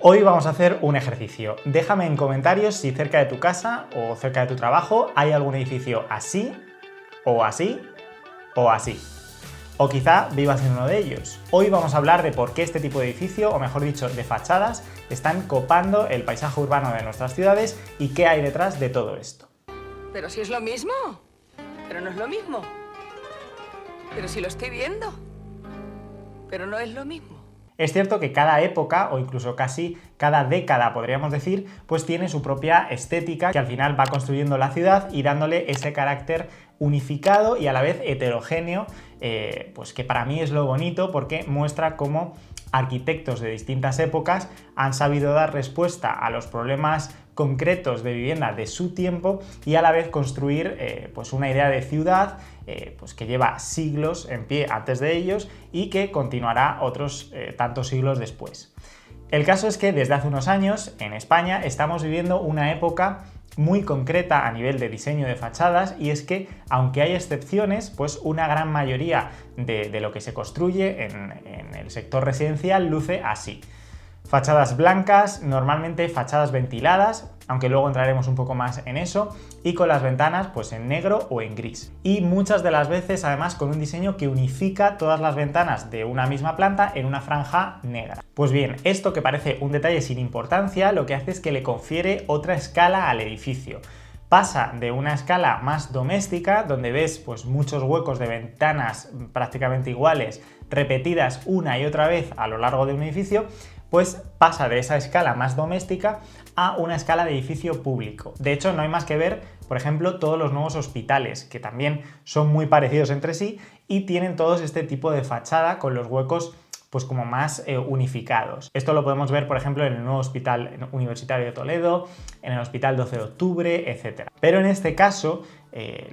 Hoy vamos a hacer un ejercicio. Déjame en comentarios si cerca de tu casa o cerca de tu trabajo hay algún edificio así, o así, o así. O quizá vivas en uno de ellos. Hoy vamos a hablar de por qué este tipo de edificio, o mejor dicho, de fachadas, están copando el paisaje urbano de nuestras ciudades y qué hay detrás de todo esto. Pero si es lo mismo. Pero no es lo mismo. Pero si lo estoy viendo. Pero no es lo mismo. Es cierto que cada época, o incluso casi cada década, podríamos decir, pues tiene su propia estética que al final va construyendo la ciudad y dándole ese carácter unificado y a la vez heterogéneo, pues que para mí es lo bonito porque muestra cómo arquitectos de distintas épocas han sabido dar respuesta a los problemas concretos de vivienda de su tiempo y a la vez construir pues una idea de ciudad pues que lleva siglos en pie antes de ellos y que continuará otros tantos siglos después. El caso es que desde hace unos años en España estamos viviendo una época muy concreta a nivel de diseño de fachadas, y es que, aunque hay excepciones, pues una gran mayoría de lo que se construye en el sector residencial luce así. Fachadas blancas, normalmente fachadas ventiladas, aunque luego entraremos un poco más en eso, y con las ventanas pues en negro o en gris. Y muchas de las veces además con un diseño que unifica todas las ventanas de una misma planta en una franja negra. Pues bien, esto que parece un detalle sin importancia, lo que hace es que le confiere otra escala al edificio. Pasa de una escala más doméstica, donde ves pues muchos huecos de ventanas prácticamente iguales, repetidas una y otra vez a lo largo de un edificio, pues pasa de esa escala más doméstica a una escala de edificio público. De hecho, no hay más que ver, por ejemplo, todos los nuevos hospitales, que también son muy parecidos entre sí y tienen todos este tipo de fachada con los huecos pues como más unificados. Esto lo podemos ver, por ejemplo, en el nuevo Hospital Universitario de Toledo, en el Hospital 12 de Octubre, etc. Pero en este caso,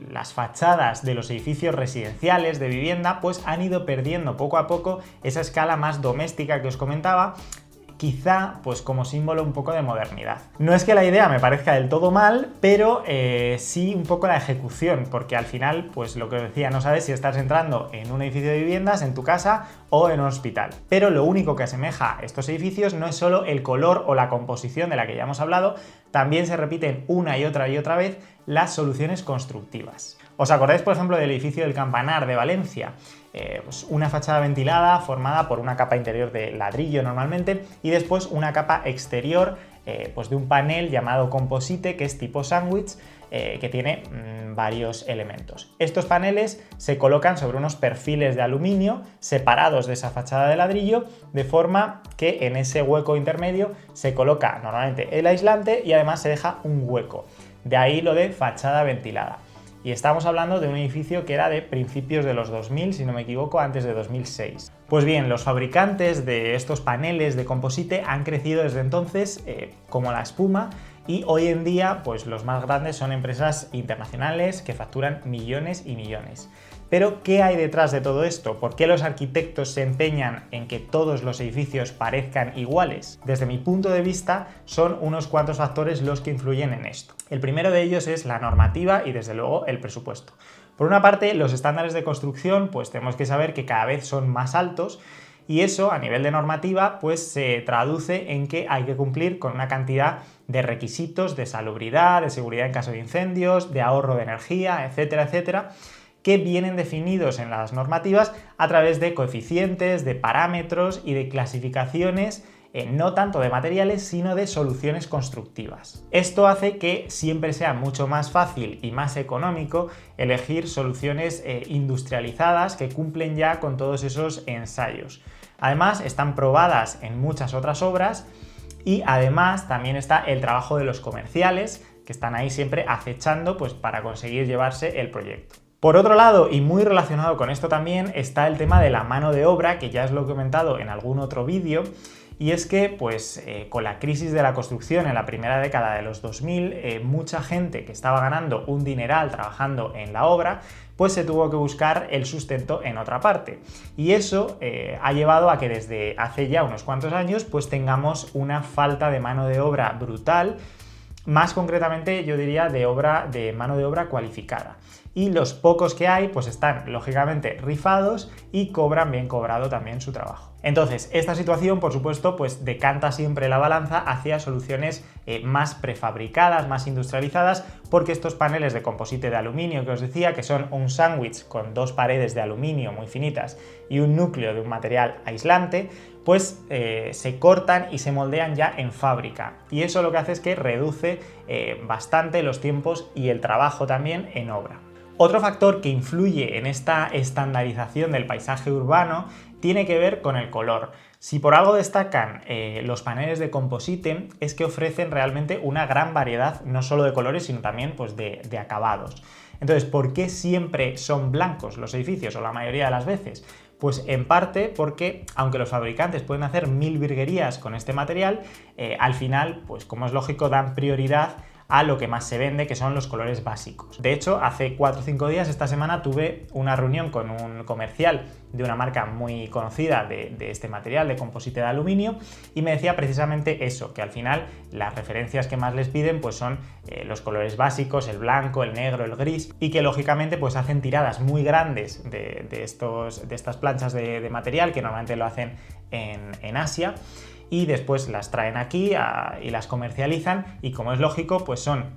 las fachadas de los edificios residenciales de vivienda pues han ido perdiendo poco a poco esa escala más doméstica que os comentaba, quizá pues como símbolo un poco de modernidad. No es que la idea me parezca del todo mal, pero sí un poco la ejecución, porque al final, pues lo que os decía, no sabes si estás entrando en un edificio de viviendas, en tu casa o en un hospital. Pero lo único que asemeja estos edificios no es solo el color o la composición de la que ya hemos hablado, también se repiten una y otra vez las soluciones constructivas. ¿Os acordáis, por ejemplo, del edificio del Campanar de Valencia? Pues una fachada ventilada formada por una capa interior de ladrillo normalmente y después una capa exterior pues de un panel llamado composite, que es tipo sándwich, que tiene varios elementos. Estos paneles se colocan sobre unos perfiles de aluminio separados de esa fachada de ladrillo, de forma que en ese hueco intermedio se coloca normalmente el aislante y además se deja un hueco. De ahí lo de fachada ventilada. Y estamos hablando de un edificio que era de principios de los 2000, si no me equivoco, antes de 2006. Pues bien, los fabricantes de estos paneles de composite han crecido desde entonces como la espuma, y hoy en día pues los más grandes son empresas internacionales que facturan millones y millones. Pero, ¿qué hay detrás de todo esto? ¿Por qué los arquitectos se empeñan en que todos los edificios parezcan iguales? Desde mi punto de vista, son unos cuantos factores los que influyen en esto. El primero de ellos es la normativa y, desde luego, el presupuesto. Por una parte, los estándares de construcción, pues tenemos que saber que cada vez son más altos, y eso, a nivel de normativa, pues se traduce en que hay que cumplir con una cantidad de requisitos de salubridad, de seguridad en caso de incendios, de ahorro de energía, etcétera, etcétera, que vienen definidos en las normativas a través de coeficientes, de parámetros y de clasificaciones, no tanto de materiales, sino de soluciones constructivas. Esto hace que siempre sea mucho más fácil y más económico elegir soluciones industrializadas que cumplen ya con todos esos ensayos. Además, están probadas en muchas otras obras, y además también está el trabajo de los comerciales, que están ahí siempre acechando pues, para conseguir llevarse el proyecto. Por otro lado, y muy relacionado con esto también, está el tema de la mano de obra, que ya os lo he comentado en algún otro vídeo, y es que pues, con la crisis de la construcción en la primera década de los 2000, mucha gente que estaba ganando un dineral trabajando en la obra, pues se tuvo que buscar el sustento en otra parte. Y eso ha llevado a que desde hace ya unos cuantos años pues tengamos una falta de mano de obra brutal, más concretamente yo diría de mano de obra cualificada. y los pocos que hay pues están lógicamente rifados y cobran bien cobrado también su trabajo. Entonces, esta situación, por supuesto, pues decanta siempre la balanza hacia soluciones más prefabricadas, más industrializadas, porque estos paneles de composite de aluminio que os decía, que son un sándwich con dos paredes de aluminio muy finitas y un núcleo de un material aislante, pues se cortan y se moldean ya en fábrica. Y eso lo que hace es que reduce bastante los tiempos y el trabajo también en obra. Otro factor que influye en esta estandarización del paisaje urbano tiene que ver con el color. Si por algo destacan los paneles de composite es que ofrecen realmente una gran variedad, no solo de colores, sino también pues, de acabados. Entonces, ¿por qué siempre son blancos los edificios o la mayoría de las veces? Pues en parte porque, aunque los fabricantes pueden hacer mil virguerías con este material, al final, pues como es lógico, dan prioridad a lo que más se vende, que son los colores básicos. De hecho, hace 4 o 5 días, esta semana, tuve una reunión con un comercial de una marca muy conocida de este material, de composite de aluminio, y me decía precisamente eso, que al final las referencias que más les piden pues son los colores básicos, el blanco, el negro, el gris, y que lógicamente pues hacen tiradas muy grandes de estas planchas de material, que normalmente lo hacen en Asia, y después las traen aquí y las comercializan, y como es lógico, pues son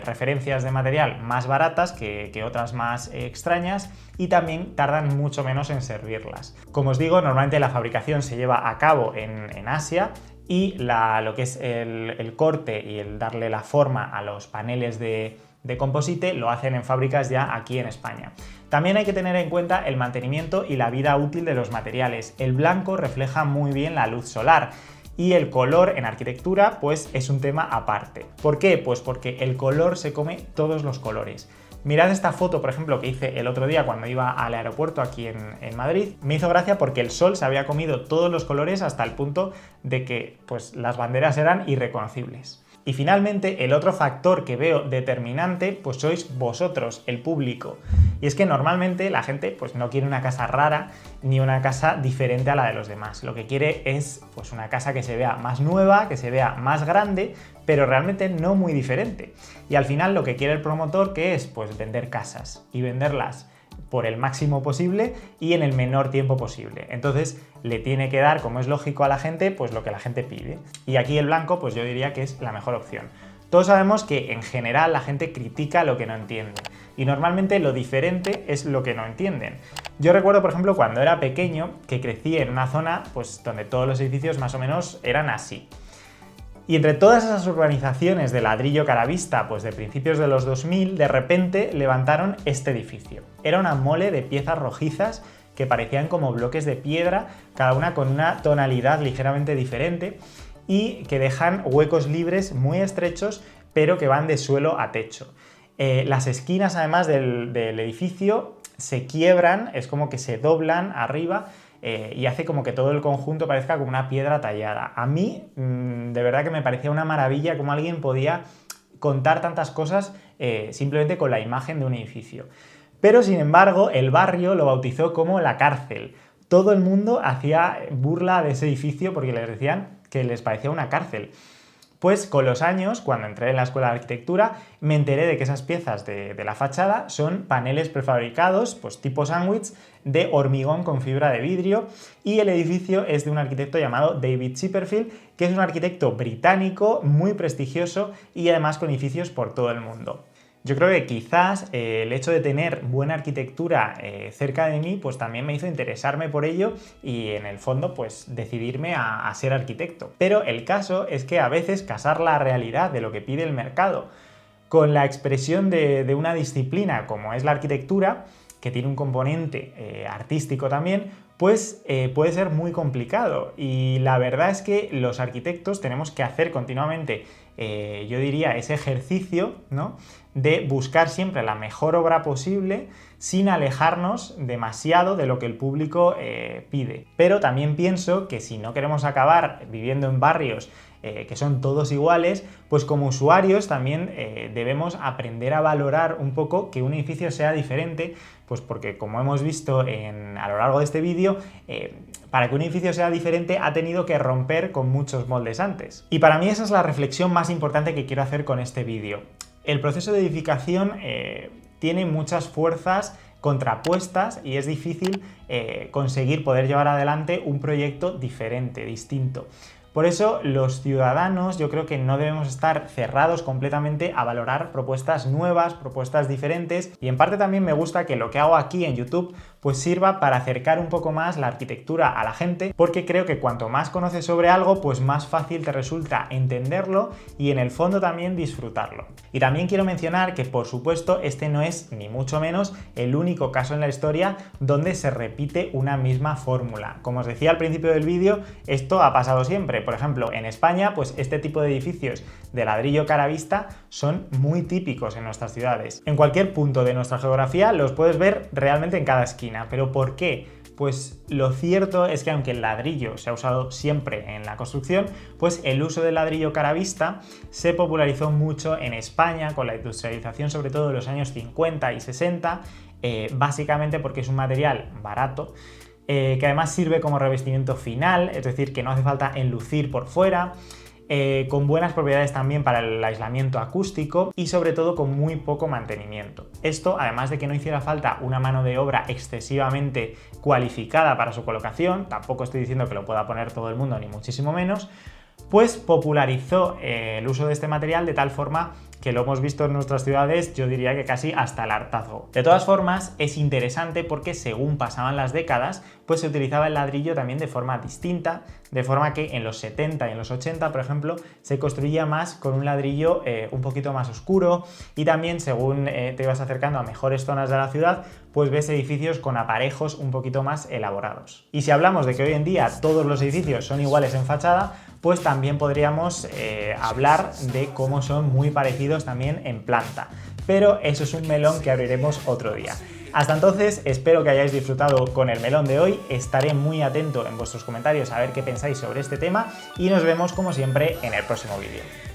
referencias de material más baratas que otras más extrañas, y también tardan mucho menos en servirlas. Como os digo, normalmente la fabricación se lleva a cabo en Asia, y lo que es el corte y el darle la forma a los paneles de composite lo hacen en fábricas ya aquí en España. También hay que tener en cuenta el mantenimiento y la vida útil de los materiales. El blanco refleja muy bien la luz solar, y el color en arquitectura pues es un tema aparte. ¿Por qué? Pues porque el color se come todos los colores. Mirad esta foto, por ejemplo, que hice el otro día cuando iba al aeropuerto aquí en Madrid. Me hizo gracia porque el sol se había comido todos los colores hasta el punto de que pues, las banderas eran irreconocibles. Y finalmente, el otro factor que veo determinante, pues sois vosotros, el público. Y es que normalmente la gente pues no quiere una casa rara ni una casa diferente a la de los demás. Lo que quiere es pues una casa que se vea más nueva, que se vea más grande, pero realmente no muy diferente. Y al final lo que quiere el promotor, ¿qué es? Pues vender casas y venderlas por el máximo posible y en el menor tiempo posible. Entonces le tiene que dar, como es lógico, a la gente, pues lo que la gente pide. Y aquí el blanco, pues yo diría que es la mejor opción. Todos sabemos que en general la gente critica lo que no entiende, y normalmente lo diferente es lo que no entienden. Yo recuerdo, por ejemplo, cuando era pequeño, que crecí en una zona pues, donde todos los edificios más o menos eran así. Y entre todas esas urbanizaciones de ladrillo caravista, pues de principios de los 2000, de repente levantaron este edificio. Era una mole de piezas rojizas que parecían como bloques de piedra, cada una con una tonalidad ligeramente diferente, y que dejan huecos libres muy estrechos, pero que van de suelo a techo. Las esquinas, además del edificio, se quiebran, es como que se doblan arriba, y hace como que todo el conjunto parezca como una piedra tallada. A mí, de verdad que me parecía una maravilla cómo alguien podía contar tantas cosas simplemente con la imagen de un edificio. Pero, sin embargo, el barrio lo bautizó como la cárcel. Todo el mundo hacía burla de ese edificio porque les decían que les parecía una cárcel. Pues con los años, cuando entré en la escuela de arquitectura, me enteré de que esas piezas de la fachada son paneles prefabricados, pues tipo sándwich, de hormigón con fibra de vidrio, y el edificio es de un arquitecto llamado David Chipperfield, que es un arquitecto británico muy prestigioso y además con edificios por todo el mundo. Yo creo que quizás el hecho de tener buena arquitectura cerca de mí pues también me hizo interesarme por ello y en el fondo pues decidirme a ser arquitecto. Pero el caso es que a veces casar la realidad de lo que pide el mercado con la expresión de una disciplina como es la arquitectura, que tiene un componente artístico también, pues puede ser muy complicado. Y la verdad es que los arquitectos tenemos que hacer continuamente, yo diría, ese ejercicio, ¿no?, de buscar siempre la mejor obra posible sin alejarnos demasiado de lo que el público pide. Pero también pienso que si no queremos acabar viviendo en barrios que son todos iguales, pues como usuarios también debemos aprender a valorar un poco que un edificio sea diferente, pues porque como hemos visto a lo largo de este vídeo, para que un edificio sea diferente ha tenido que romper con muchos moldes antes. Y para mí esa es la reflexión más importante que quiero hacer con este vídeo. El proceso de edificación tiene muchas fuerzas contrapuestas y es difícil conseguir poder llevar adelante un proyecto diferente, distinto. Por eso los ciudadanos yo creo que no debemos estar cerrados completamente a valorar propuestas nuevas, propuestas diferentes, y en parte también me gusta que lo que hago aquí en YouTube pues sirva para acercar un poco más la arquitectura a la gente, porque creo que cuanto más conoces sobre algo, pues más fácil te resulta entenderlo y en el fondo también disfrutarlo. Y también quiero mencionar que, por supuesto, este no es ni mucho menos el único caso en la historia donde se repite una misma fórmula. Como os decía al principio del vídeo, esto ha pasado siempre. Por ejemplo, en España, pues este tipo de edificios de ladrillo cara vista son muy típicos en nuestras ciudades. En cualquier punto de nuestra geografía los puedes ver realmente en cada esquina. ¿Pero por qué? Pues lo cierto es que aunque el ladrillo se ha usado siempre en la construcción, pues el uso del ladrillo cara vista se popularizó mucho en España con la industrialización, sobre todo de los años 50 y 60, básicamente porque es un material barato, que además sirve como revestimiento final, es decir, que no hace falta enlucir por fuera, con buenas propiedades también para el aislamiento acústico y sobre todo con muy poco mantenimiento. Esto, además de que no hiciera falta una mano de obra excesivamente cualificada para su colocación, tampoco estoy diciendo que lo pueda poner todo el mundo ni muchísimo menos, pues popularizó el uso de este material de tal forma que lo hemos visto en nuestras ciudades, yo diría que casi hasta el hartazgo. De todas formas, es interesante porque según pasaban las décadas, pues se utilizaba el ladrillo también de forma distinta, de forma que en los 70 y en los 80, por ejemplo, se construía más con un ladrillo un poquito más oscuro, y también según te ibas acercando a mejores zonas de la ciudad, pues ves edificios con aparejos un poquito más elaborados. Y si hablamos de que hoy en día todos los edificios son iguales en fachada, pues también podríamos hablar de cómo son muy parecidos también en planta. Pero eso es un melón que abriremos otro día. Hasta entonces, espero que hayáis disfrutado con el melón de hoy. Estaré muy atento en vuestros comentarios a ver qué pensáis sobre este tema y nos vemos como siempre en el próximo vídeo.